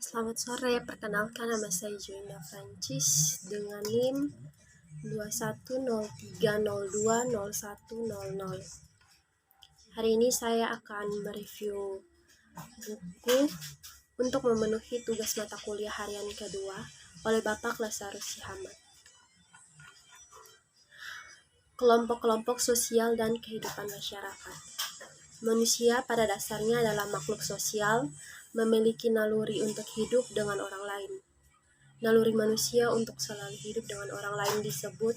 Selamat sore, perkenalkan nama saya Joinda Francis dengan NIM 2103020100. Hari ini saya akan mereview buku untuk memenuhi tugas mata kuliah harian kedua oleh Bapak Lazarus Sihamad. Kelompok-kelompok sosial dan kehidupan masyarakat. Manusia pada dasarnya adalah makhluk sosial, memiliki naluri untuk hidup dengan orang lain. Naluri manusia untuk selalu hidup dengan orang lain disebut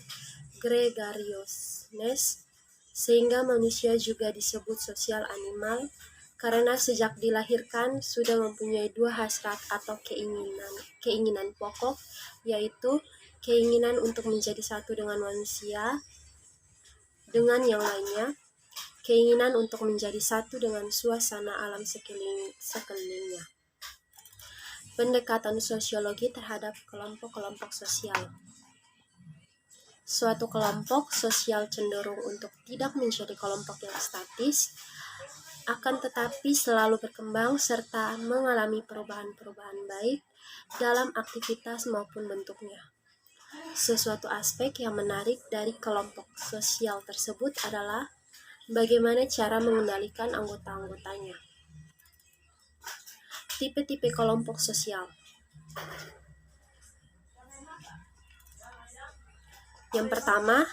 gregariousness, sehingga manusia juga disebut sosial animal, karena sejak dilahirkan sudah mempunyai dua hasrat atau keinginan pokok, yaitu keinginan untuk menjadi satu dengan manusia, dengan yang lainnya, keinginan untuk menjadi satu dengan suasana alam sekelilingnya. Pendekatan sosiologi terhadap kelompok-kelompok sosial. Suatu kelompok sosial cenderung untuk tidak menjadi kelompok yang statis, akan tetapi selalu berkembang serta mengalami perubahan-perubahan baik dalam aktivitas maupun bentuknya. Sesuatu aspek yang menarik dari kelompok sosial tersebut adalah bagaimana cara mengendalikan anggota-anggotanya. Tipe-tipe kelompok sosial. Yang pertama,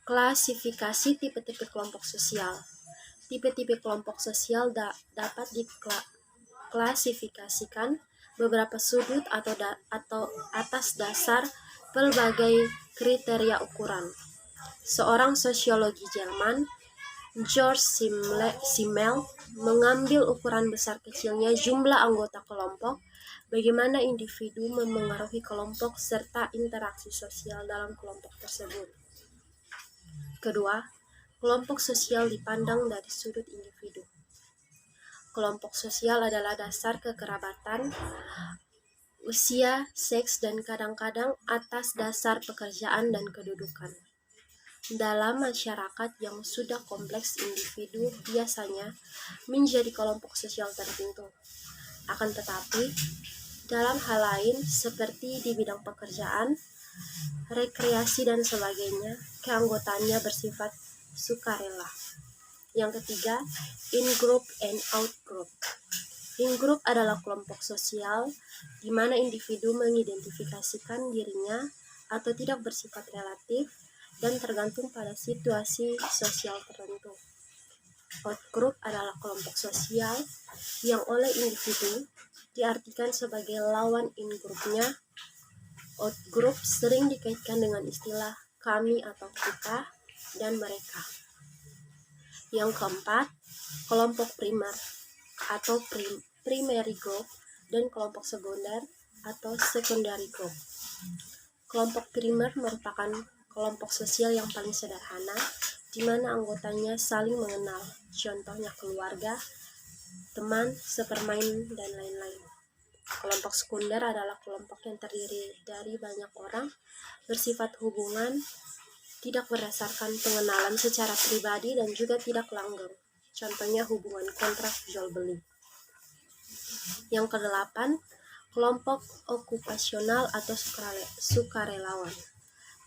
klasifikasi tipe-tipe kelompok sosial. Tipe-tipe kelompok sosial dapat diklasifikasikan beberapa sudut atau atas dasar pelbagai kriteria ukuran. Seorang sosiologi Jerman, George Simmel, mengambil ukuran besar kecilnya jumlah anggota kelompok, bagaimana individu memengaruhi kelompok serta interaksi sosial dalam kelompok tersebut. Kedua, kelompok sosial dipandang dari sudut individu. Kelompok sosial adalah dasar kekerabatan, usia, seks, dan kadang-kadang atas dasar pekerjaan dan kedudukan. Dalam masyarakat yang sudah kompleks, individu biasanya menjadi kelompok sosial tertentu. Akan tetapi, dalam hal lain seperti di bidang pekerjaan, rekreasi, dan sebagainya, keanggotaannya bersifat sukarela. Yang ketiga, in-group and out-group. In-group adalah kelompok sosial di mana individu mengidentifikasikan dirinya atau tidak bersifat relatif dan tergantung pada situasi sosial tertentu. Out-group adalah kelompok sosial yang oleh individu diartikan sebagai lawan in-groupnya. Out-group sering dikaitkan dengan istilah kami atau kita dan mereka. Yang keempat, kelompok primer atau primary group dan kelompok sekunder atau secondary group. Kelompok primer merupakan kelompok sosial yang paling sederhana, di mana anggotanya saling mengenal, contohnya keluarga, teman, sepermain, dan lain-lain. Kelompok sekunder adalah kelompok yang terdiri dari banyak orang, bersifat hubungan, tidak berdasarkan pengenalan secara pribadi, dan juga tidak langgeng, contohnya hubungan kontrak jual beli. Yang kedelapan, kelompok okupasional atau sukarelawan.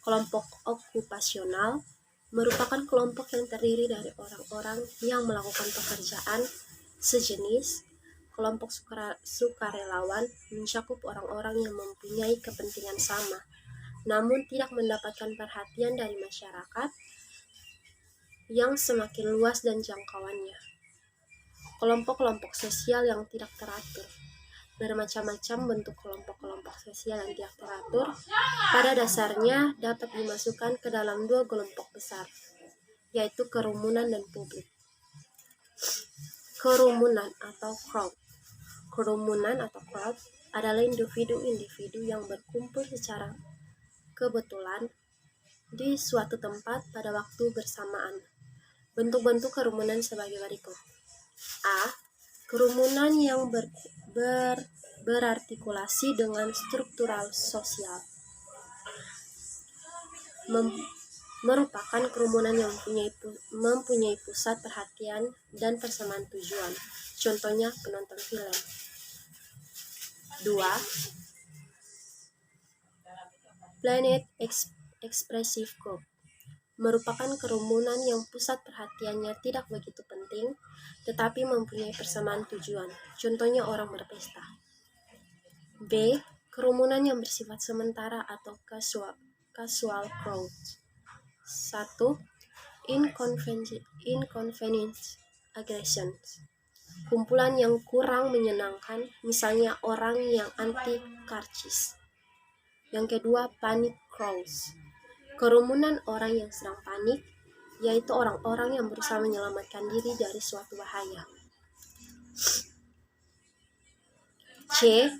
Kelompok okupasional merupakan kelompok yang terdiri dari orang-orang yang melakukan pekerjaan sejenis. Kelompok sukarelawan mencakup orang-orang yang mempunyai kepentingan sama, namun tidak mendapatkan perhatian dari masyarakat yang semakin luas dan jangkauannya. Kelompok-kelompok sosial yang tidak teratur. Bermacam-macam bentuk kelompok-kelompok sosial yang tidak teratur pada dasarnya dapat dimasukkan ke dalam dua kelompok besar, yaitu kerumunan dan publik. Kerumunan atau crowd. Kerumunan atau crowd adalah individu-individu yang berkumpul secara kebetulan di suatu tempat pada waktu bersamaan. Bentuk-bentuk kerumunan sebagai berikut. A. Kerumunan yang berartikulasi dengan struktural sosial. Merupakan kerumunan yang mempunyai pusat perhatian dan persamaan tujuan. Contohnya penonton film. 2. Planet Expressive Group merupakan kerumunan yang pusat perhatiannya tidak begitu penting, tetapi mempunyai persamaan tujuan. Contohnya orang berpesta. B. Kerumunan yang bersifat sementara atau casual crowd. 1. Inconvenience aggression. Kumpulan yang kurang menyenangkan, misalnya orang yang anti-karcis. Yang kedua, panic crowds. Kerumunan orang yang sedang panik, yaitu orang-orang yang berusaha menyelamatkan diri dari suatu bahaya. C.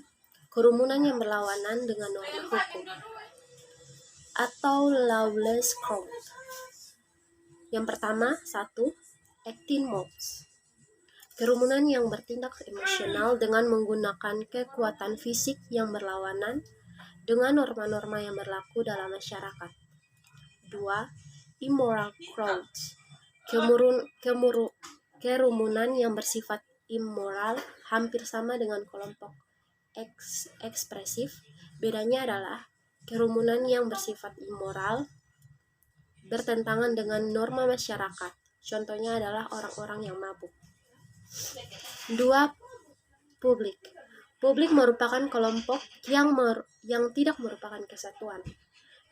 Kerumunan yang berlawanan dengan norma hukum atau lawless crowd. Yang pertama, 1. Acting mobs. Kerumunan yang bertindak emosional dengan menggunakan kekuatan fisik yang berlawanan dengan norma-norma yang berlaku dalam masyarakat. 2. Immoral crowds. Kerumunan yang bersifat immoral hampir sama dengan kelompok ekspresif. Bedanya adalah kerumunan yang bersifat immoral bertentangan dengan norma masyarakat. Contohnya adalah orang-orang yang mabuk. 2. Publik. Publik merupakan kelompok yang tidak merupakan kesatuan.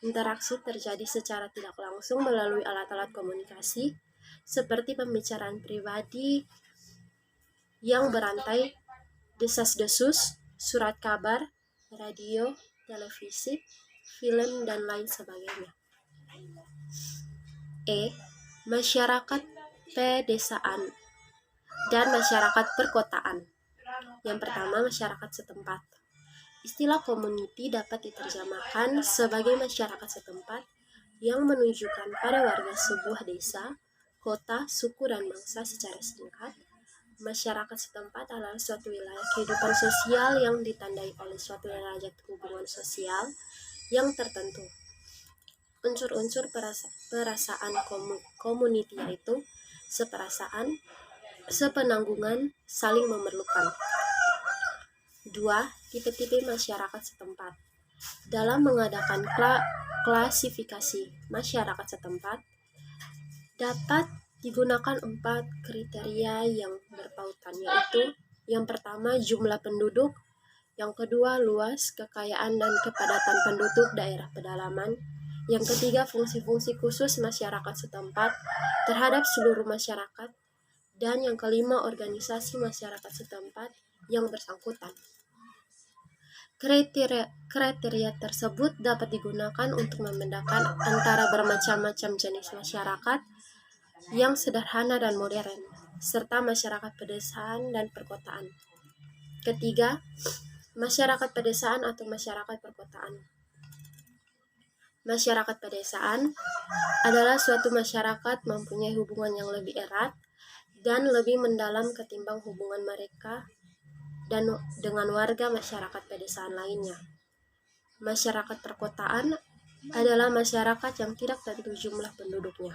Interaksi terjadi secara tidak langsung melalui alat-alat komunikasi seperti pembicaraan pribadi yang berantai, desas-desus, surat kabar, radio, televisi, film, dan lain sebagainya. E. Masyarakat pedesaan dan masyarakat perkotaan. Yang pertama, masyarakat setempat. Istilah community dapat diterjemahkan sebagai masyarakat setempat yang menunjukkan pada warga sebuah desa, kota, suku, dan bangsa secara singkat. Masyarakat setempat adalah suatu wilayah kehidupan sosial yang ditandai oleh suatu derajat hubungan sosial yang tertentu. Unsur-unsur perasaan community yaitu seperasaan, sepenanggungan, saling memerlukan. 2. Tipe-tipe masyarakat setempat. Dalam mengadakan klasifikasi masyarakat setempat, dapat digunakan 4 kriteria yang berpautan, yaitu yang pertama, jumlah penduduk, yang kedua, luas, kekayaan, dan kepadatan penduduk daerah pedalaman, yang ketiga, fungsi-fungsi khusus masyarakat setempat terhadap seluruh masyarakat, dan yang kelima, organisasi masyarakat setempat yang bersangkutan. Kriteria tersebut dapat digunakan untuk membedakan antara bermacam-macam jenis masyarakat yang sederhana dan modern, serta masyarakat pedesaan dan perkotaan. Ketiga, masyarakat pedesaan atau masyarakat perkotaan. Masyarakat pedesaan adalah suatu masyarakat mempunyai hubungan yang lebih erat dan lebih mendalam ketimbang hubungan mereka dan dengan warga masyarakat pedesaan lainnya. Masyarakat perkotaan adalah masyarakat yang tidak tentu jumlah penduduknya.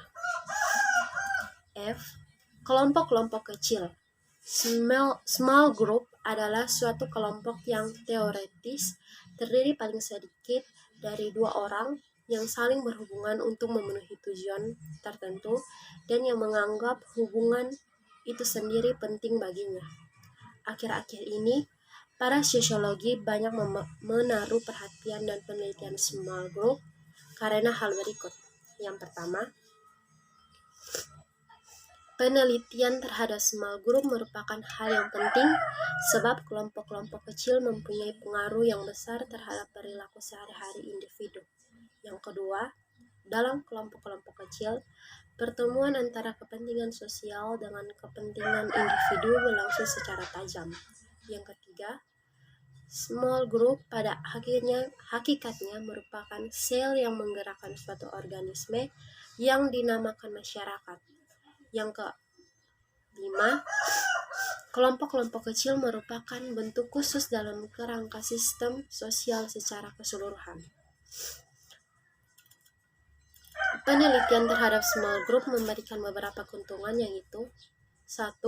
F. Kelompok-kelompok kecil. Small group adalah suatu kelompok yang teoretis terdiri paling sedikit dari 2 orang yang saling berhubungan untuk memenuhi tujuan tertentu dan yang menganggap hubungan itu sendiri penting baginya. Akhir-akhir ini, para sosiologi banyak menaruh perhatian dan penelitian small group karena hal berikut. Yang pertama, penelitian terhadap small group merupakan hal yang penting sebab kelompok-kelompok kecil mempunyai pengaruh yang besar terhadap perilaku sehari-hari individu. Yang kedua, dalam kelompok-kelompok kecil, pertemuan antara kepentingan sosial dengan kepentingan individu berlangsung secara tajam. Yang ketiga, small group pada hakikatnya merupakan sel yang menggerakkan suatu organisme yang dinamakan masyarakat. Yang kelima, kelompok-kelompok kecil merupakan bentuk khusus dalam kerangka sistem sosial secara keseluruhan. Penelitian terhadap small group memberikan beberapa keuntungan, yaitu 1.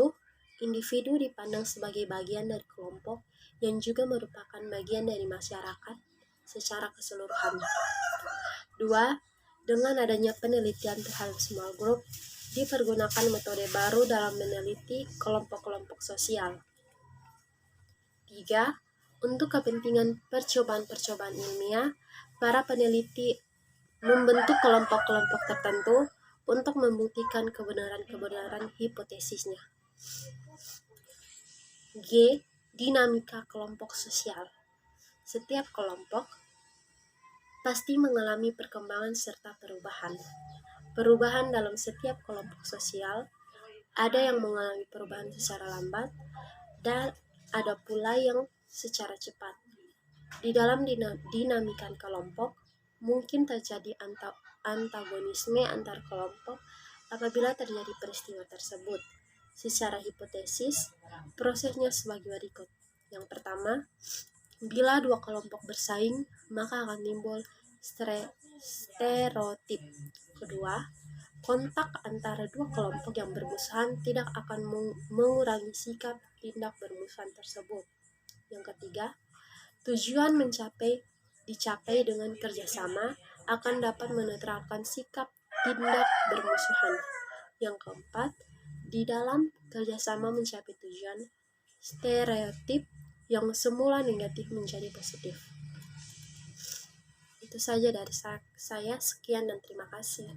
individu dipandang sebagai bagian dari kelompok yang juga merupakan bagian dari masyarakat secara keseluruhan. 2. Dengan adanya penelitian terhadap small group, dipergunakan metode baru dalam meneliti kelompok-kelompok sosial. 3. Untuk kepentingan percobaan-percobaan ilmiah, para peneliti membentuk kelompok-kelompok tertentu untuk membuktikan kebenaran-kebenaran hipotesisnya. G. Dinamika kelompok sosial. Setiap kelompok pasti mengalami perkembangan serta perubahan. Perubahan dalam setiap kelompok sosial, ada yang mengalami perubahan secara lambat, dan ada pula yang secara cepat. Di dalam dinamika kelompok, mungkin terjadi antagonisme antar kelompok apabila terjadi peristiwa tersebut. Secara hipotesis, prosesnya sebagai berikut. Yang pertama, bila dua kelompok bersaing, maka akan timbul stereotip. Kedua, kontak antara dua kelompok yang bermusuhan tidak akan mengurangi sikap tindak bermusuhan tersebut. Yang ketiga, tujuan dicapai dengan kerjasama akan dapat menetralkan sikap tindak bermusuhan. Yang keempat, di dalam kerjasama mencapai tujuan, stereotip yang semula negatif menjadi positif. Itu saja dari saya. Sekian dan terima kasih.